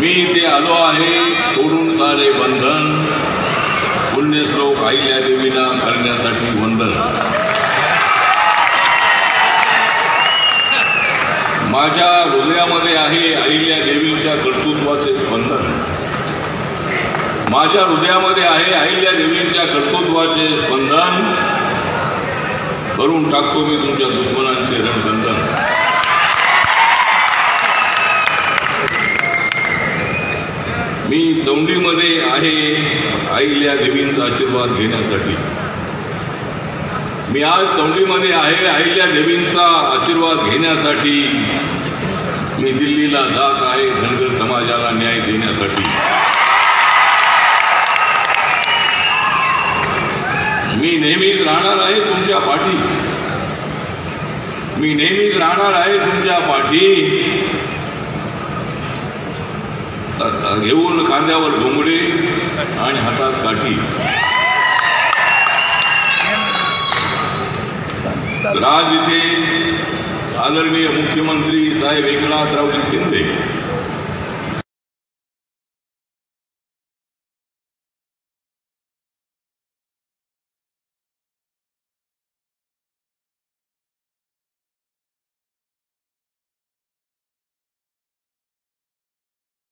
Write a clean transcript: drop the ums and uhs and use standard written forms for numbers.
मी इथे आलो आहे तोडून सारे बंधन, पुण्यश्लोक अहिल्या देवींना करण्यासाठी वंदन। माझ्या हृदयामध्ये आहे अहिल्या देवींच्या कर्तृत्वाचे स्पंदन। माझ्या हृदयामध्ये आहे अहिल्या देवींच्या कर्तृत्वाचे स्पंदन। करून टाकतो मी तुमच्या दुश्मनांचे रणकंदन। मी चौंडीमध्ये आहे अहिल्या देवींचा आशीर्वाद घेण्यासाठी। मी आज चौंडीमध्ये आहे अहिल्या देवींचा आशीर्वाद घेण्यासाठी। मी दिल्लीला जात आहे धनगर समाजाला न्याय देण्यासाठी। मी नेहमीच राहणार आहे तुमच्या पाठी। मी नेहमीच राहणार आहे तुमच्या पाठी। घेऊन खांद्यावर घोंगडे आणि हातात काठी। राज इथे आदरणीय मुख्यमंत्री साहेब एकनाथरावजी शिंदे